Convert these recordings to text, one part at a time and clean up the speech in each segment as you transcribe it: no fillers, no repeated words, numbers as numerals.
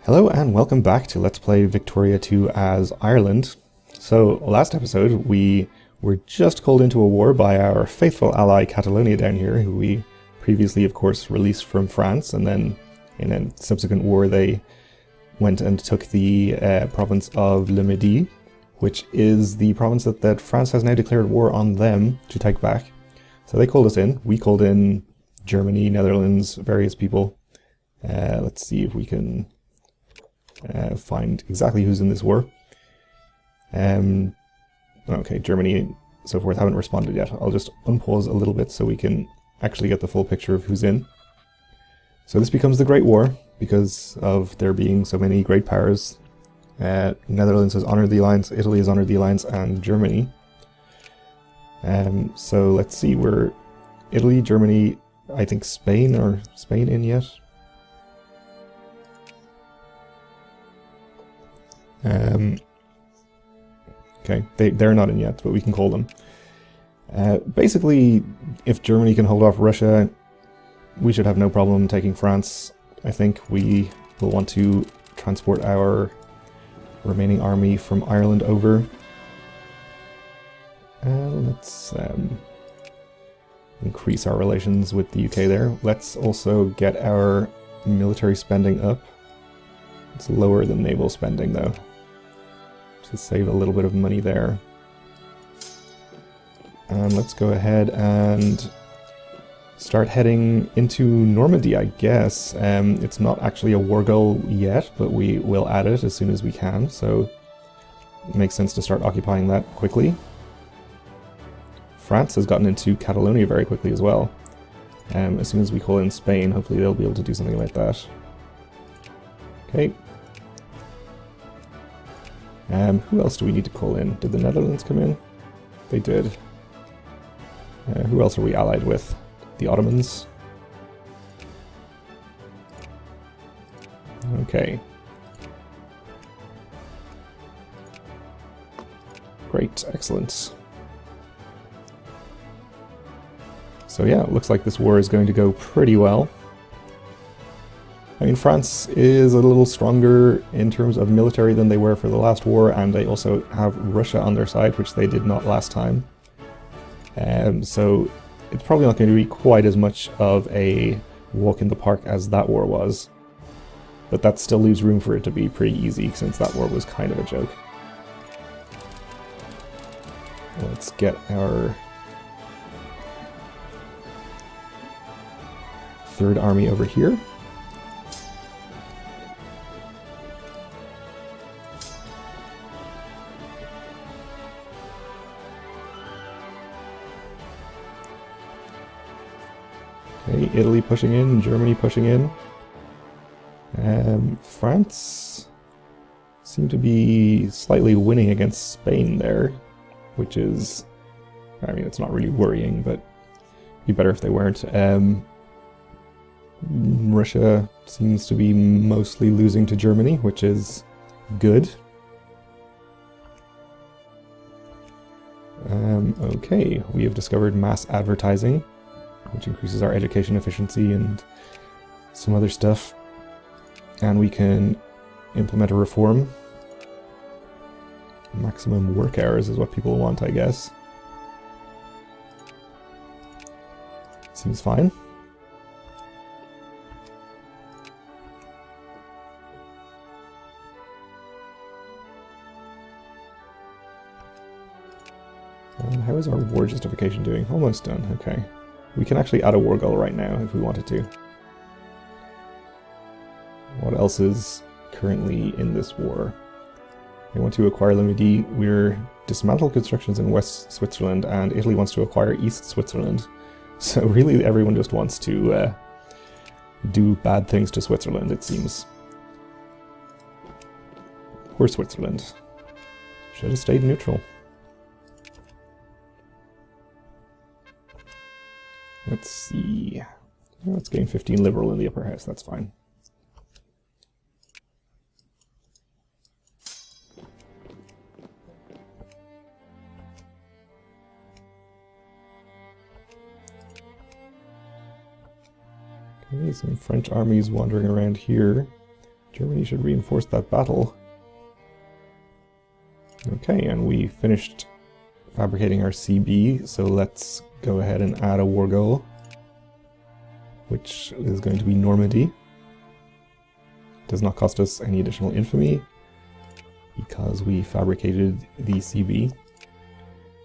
Hello and welcome back to Let's Play Victoria 2 as Ireland. So last episode we were just called into a war by our faithful ally Catalonia down here, who we previously of course released from France, and then in a subsequent war they went and took the province of Le Midi, which is the province that France has now declared war on them to take back. So they called us in, we called in Germany, Netherlands, various people. Let's see if we can find exactly who's in this war. Okay, Germany and so forth haven't responded yet. I'll just unpause a little bit so we can actually get the full picture of who's in. So this becomes the Great War because of there being so many great powers. Netherlands has honored the alliance, Italy has honored the alliance, and Germany. So let's see, we're Italy, Germany, I think Spain, or Spain in yet? Okay, they're not in yet, but we can call them. Basically, if Germany can hold off Russia, we should have no problem taking France. I think we will want to transport our remaining army from Ireland over. Let's increase our relations with the UK there. Let's also get our military spending up. It's lower than naval spending though, to save a little bit of money there. And let's go ahead and start heading into Normandy, I guess. It's not actually a war goal yet, but we will add it as soon as we can, so it makes sense to start occupying that quickly. France has gotten into Catalonia very quickly as well. As soon as we call in Spain, hopefully they'll be able to do something about that. Okay. Who else do we need to call in? Did the Netherlands come in? They did. Who else are we allied with? The Ottomans? Okay. Great, excellent. So yeah, it looks like this war is going to go pretty well. I mean, France is a little stronger in terms of military than they were for the last war, and they also have Russia on their side, which they did not last time. So it's probably not going to be quite as much of a walk in the park as that war was. But that still leaves room for it to be pretty easy, since that war was kind of a joke. Let's get our third army over here. Okay, Italy pushing in, Germany pushing in. France seem to be slightly winning against Spain there, which is, I mean, it's not really worrying, but it'd be better if they weren't. Russia seems to be mostly losing to Germany, which is good. Okay, we have discovered mass advertising, which increases our education efficiency and some other stuff. And we can implement a reform. Maximum work hours is what people want, I guess. Seems fine. And how is our war justification doing? Almost done, okay. We can actually add a war goal right now if we wanted to. What else is currently in this war? They want to acquire Le Midi. We're dismantle constructions in West Switzerland, and Italy wants to acquire East Switzerland. So really everyone just wants to do bad things to Switzerland, it seems. Poor Switzerland. Should have stayed neutral. Let's see. Let's gain 15 liberal in the upper house, that's fine. Okay, some French armies wandering around here. Germany should reinforce that battle. Okay, and we finished fabricating our CB, so let's go ahead and add a war goal, which is going to be Normandy. Does not cost us any additional infamy because we fabricated the CB.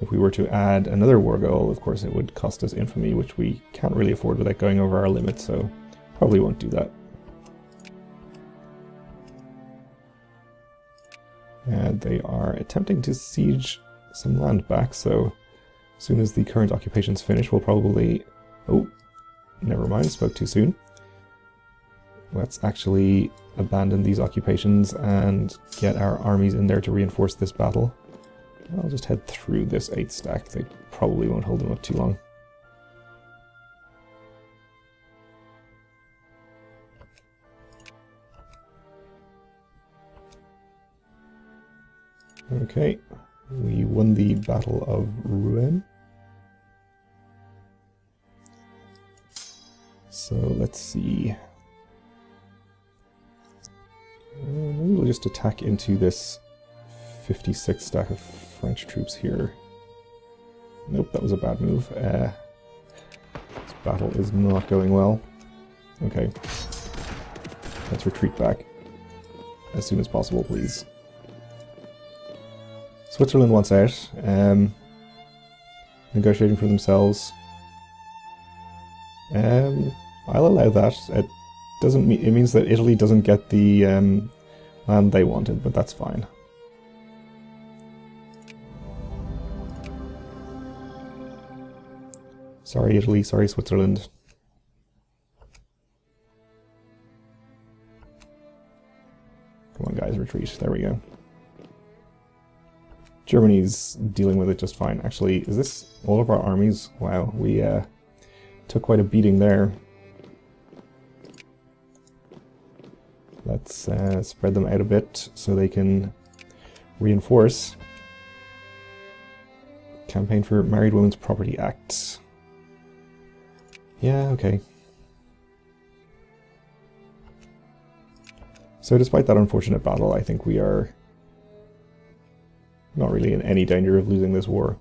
If we were to add another war goal, of course it would cost us infamy, which we can't really afford without going over our limit, so probably won't do that. And they are attempting to siege some land back, so as soon as the current occupation's finished, we'll probably... Oh, never mind, spoke too soon. Let's actually abandon these occupations and get our armies in there to reinforce this battle. I'll just head through this 8th stack. They probably won't hold them up too long. Okay, we won the Battle of Rouen. So let's see. Maybe we'll just attack into this 56 stack of French troops here. Nope, that was a bad move. This battle is not going well. Okay. Let's retreat back as soon as possible, please. Switzerland wants out. Negotiating for themselves. I'll allow that. It doesn't mean it means that Italy doesn't get the land they wanted, but that's fine. Sorry Italy, sorry Switzerland. Come on guys, retreat. There we go. Germany's dealing with it just fine. Actually, is this all of our armies? Wow, we took quite a beating there. Let's spread them out a bit so they can reinforce. Campaign for Married Women's Property Act. Yeah, okay. So despite that unfortunate battle, I think we are not really in any danger of losing this war.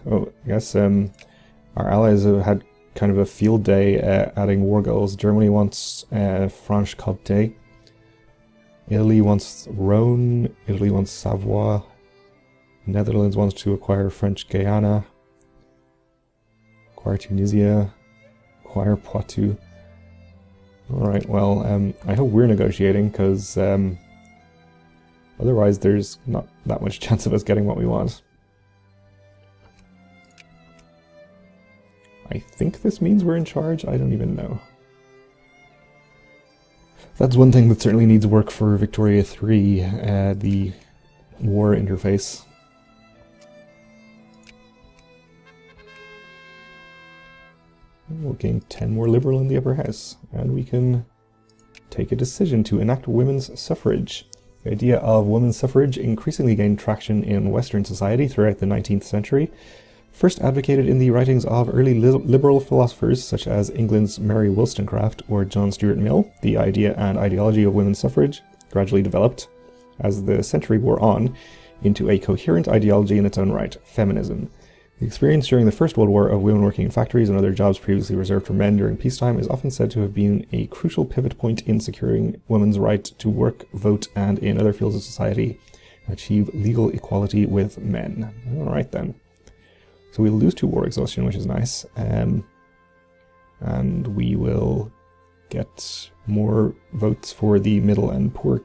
Oh, I guess our allies have had kind of a field day adding war goals. Germany wants Franche-Comté. Italy wants Rhône. Italy wants Savoie. Netherlands wants to acquire French Guiana. Acquire Tunisia. Acquire Poitou. Alright, well, I hope we're negotiating, because otherwise there's not that much chance of us getting what we want. I think this means we're in charge? I don't even know. That's one thing that certainly needs work for Victoria 3, the war interface. We'll gain 10 more liberal in the upper house, and we can take a decision to enact women's suffrage. The idea of women's suffrage increasingly gained traction in Western society throughout the 19th century. First advocated in the writings of early liberal philosophers such as England's Mary Wollstonecraft or John Stuart Mill, the idea and ideology of women's suffrage gradually developed, as the century wore on, into a coherent ideology in its own right, feminism. The experience during the First World War of women working in factories and other jobs previously reserved for men during peacetime is often said to have been a crucial pivot point in securing women's right to work, vote, and in other fields of society achieve legal equality with men. Alright then. So we'll lose 2 war exhaustion, which is nice, and we will get more votes for the middle and poor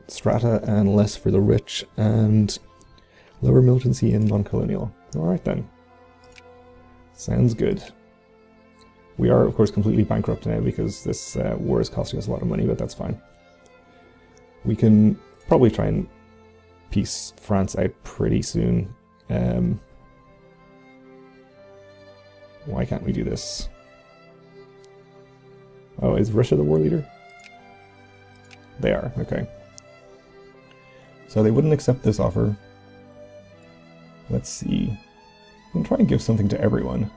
strata and less for the rich, and lower militancy in non-colonial. Alright then. Sounds good. We are, of course, completely bankrupt now because this war is costing us a lot of money, but that's fine. We can probably try and piece France out pretty soon. Why can't we do this? Oh, is Russia the war leader? They are, okay. So they wouldn't accept this offer. Let's see. We can try and give something to everyone.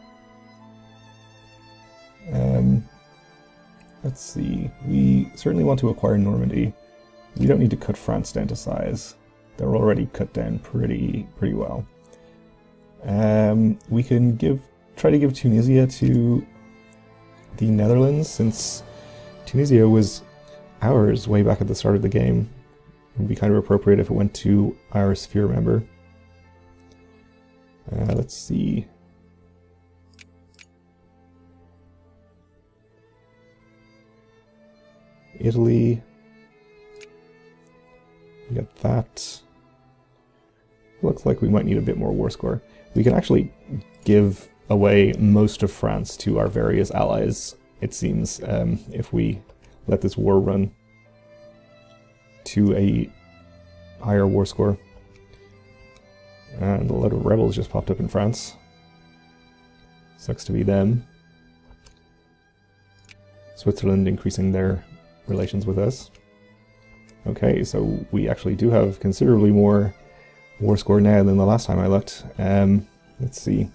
let's see. We certainly want to acquire Normandy. We don't need to cut France down to size. They're already cut down pretty well. We can try to give Tunisia to the Netherlands, since Tunisia was ours way back at the start of the game. It would be kind of appropriate if it went to our sphere member. Let's see. Italy. We got that. Looks like we might need a bit more war score. We can actually give away most of France to our various allies, it seems, if we let this war run to a higher war score. And a lot of rebels just popped up in France. Sucks to be them. Switzerland increasing their relations with us. Okay, so we actually do have considerably more war score now than the last time I looked. Let's see.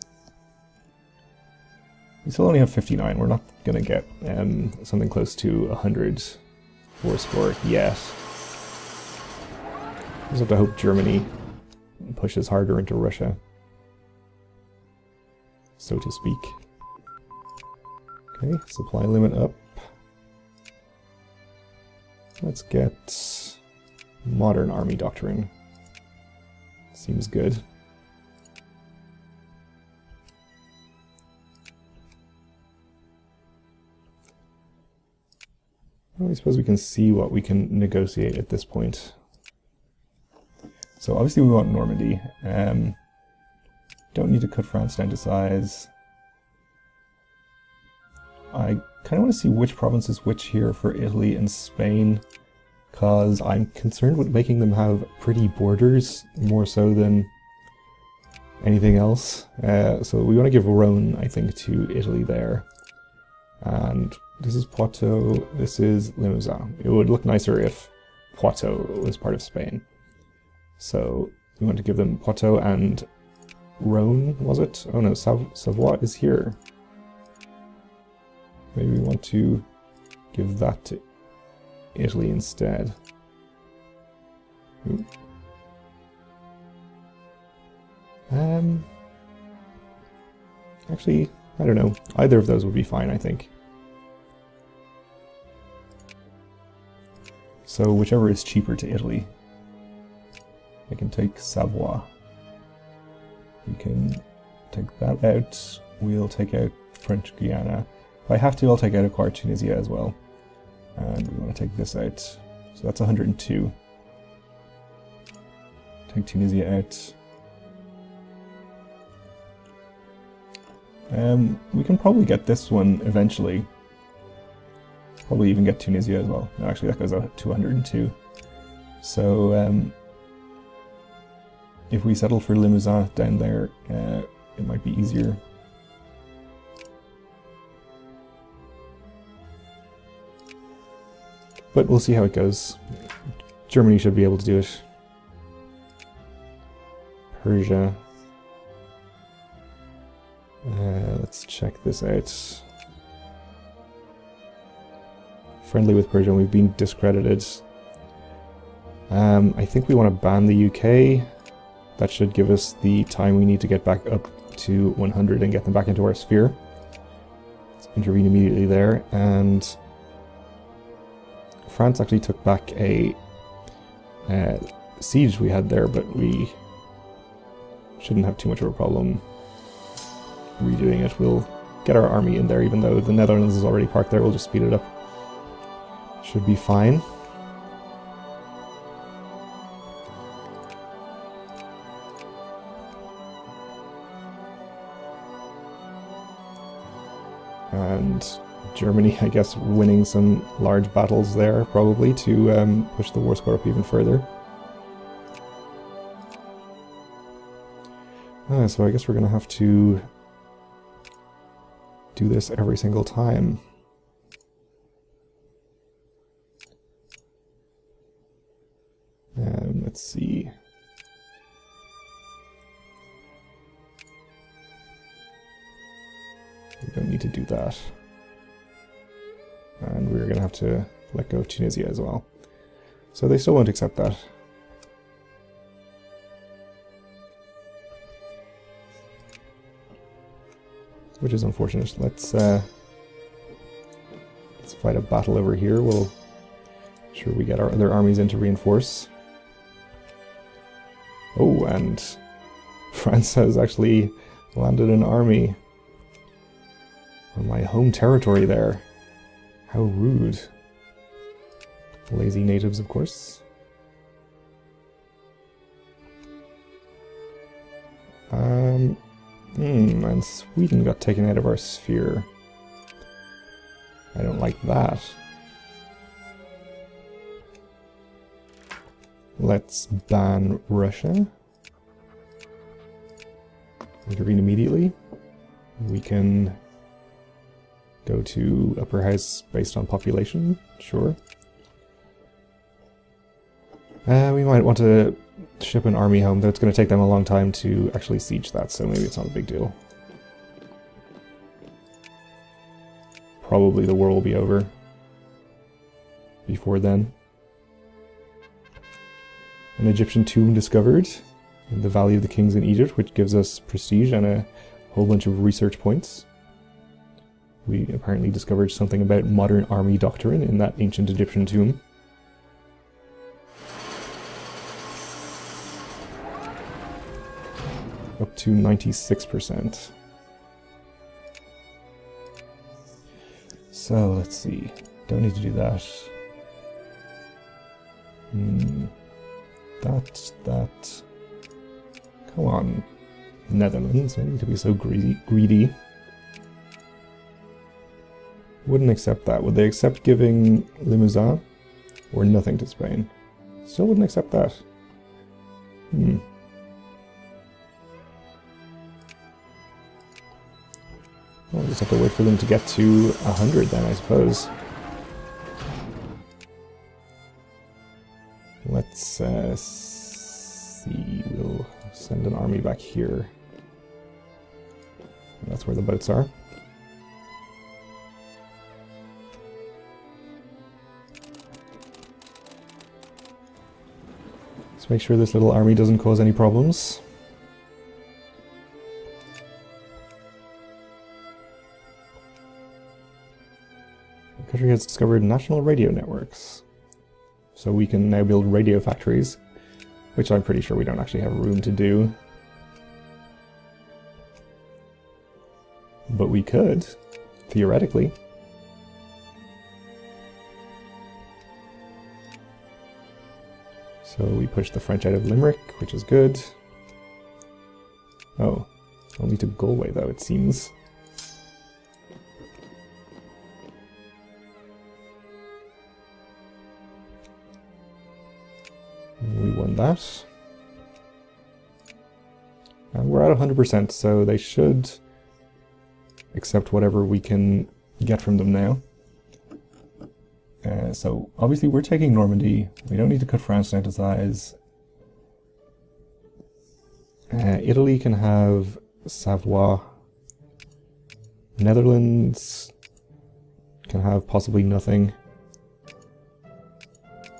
We still only have 59. We're not going to get something close to 100 war score yet. We just have to hope Germany pushes harder into Russia, so to speak. Okay, supply limit up. Let's get modern army doctrine. Seems good. Well, I suppose we can see what we can negotiate at this point. So obviously we want Normandy. Don't need to cut France down to size. I kind of want to see which province is which here for Italy and Spain, because I'm concerned with making them have pretty borders more so than anything else. So we want to give Rhone, I think, to Italy there. And this is Poitou, this is Limousin. It would look nicer if Poitou was part of Spain. So we want to give them Poitou and Rhone, was it? Oh no, Savoie is here. Maybe we want to give that to Italy instead. Ooh. Actually, I don't know. Either of those would be fine, I think. So whichever is cheaper to Italy. I can take Savoie. We can take that out. We'll take out French Guiana. If I have to, I'll take out acquire Tunisia as well. And we want to take this out. So that's 102. Take Tunisia out. We can probably get this one eventually. Probably even get Tunisia as well. No, actually that goes out to 102. So if we settle for Limousin down there, it might be easier. But we'll see how it goes. Germany should be able to do it. Persia. Let's check this out. Friendly with Persia, we've been discredited. I think we want to ban the UK. That should give us the time we need to get back up to 100 and get them back into our sphere. Let's intervene immediately there. And France actually took back a siege we had there, but we shouldn't have too much of a problem redoing it. We'll get our army in there, even though the Netherlands is already parked there. We'll just speed it up. Should be fine. And Germany, I guess, winning some large battles there, probably, to push the war score up even further. So I guess we're going to have to do this every single time. Let's see. We don't need to do that. and we're going to have to let go of Tunisia as well. So they still won't accept that. Which is unfortunate. Let's fight a battle over here. We'll make sure we get our other armies in to reinforce. Oh, and France has actually landed an army on my home territory there. How rude. Lazy natives, of course. And Sweden got taken out of our sphere. I don't like that. Let's ban Russia. Intervene immediately. We can go to upper house based on population, sure. We might want to ship an army home, though it's going to take them a long time to actually siege that, so maybe it's not a big deal. Probably the war will be over before then. An Egyptian tomb discovered in the Valley of the Kings in Egypt, which gives us prestige and a whole bunch of research points. We apparently discovered something about modern army doctrine in that ancient Egyptian tomb. Up to 96%. So, let's see. Don't need to do that. That. Come on, Netherlands. Why do you need to be so greedy? Wouldn't accept that. Would they accept giving Limousin or nothing to Spain? Still wouldn't accept that. Well, we'll just have to wait for them to get to 100 then, I suppose. Let's see. We'll send an army back here. That's where the boats are. Let's make sure this little army doesn't cause any problems. The country has discovered national radio networks. So we can now build radio factories, which I'm pretty sure we don't actually have room to do. But we could, theoretically. So we push the French out of Limerick, which is good. Oh, only to Galway though, it seems. We won that. And we're at 100%, so they should accept whatever we can get from them now. So obviously we're taking Normandy. We don't need to cut France down to size. Italy can have Savoie. Netherlands can have possibly nothing.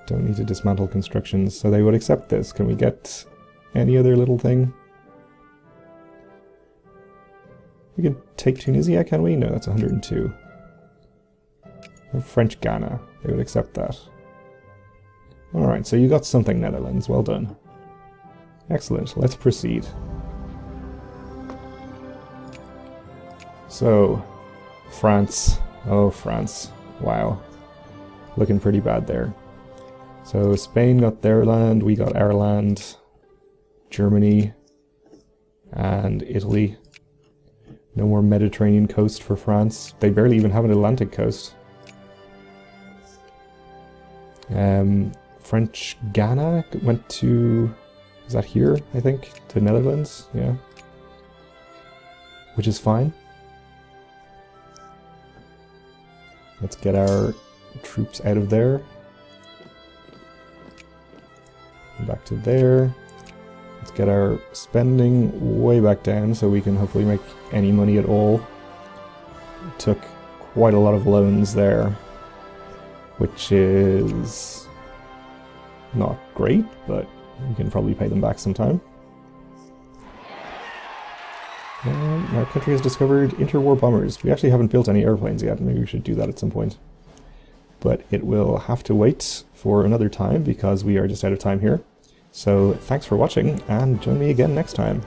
Don't need to dismantle constructions, so they would accept this. Can we get any other little thing? We can take Tunisia, can we? No, that's 102. French Ghana, they would accept that. Alright, so you got something, Netherlands. Well done. Excellent, let's proceed. So, France. Oh, France. Wow. Looking pretty bad there. So Spain got their land, we got our land, Germany, and Italy. No more Mediterranean coast for France. They barely even have an Atlantic coast. French Ghana went to, is that here, I think? To Netherlands, yeah. Which is fine. Let's get our troops out of there. Back to there. Let's get our spending way back down so we can hopefully make any money at all. Took quite a lot of loans there. which is not great, but we can probably pay them back sometime. And our country has discovered interwar bombers. We actually haven't built any airplanes yet. Maybe we should do that at some point. But it will have to wait for another time because we are just out of time here. So thanks for watching, and join me again next time.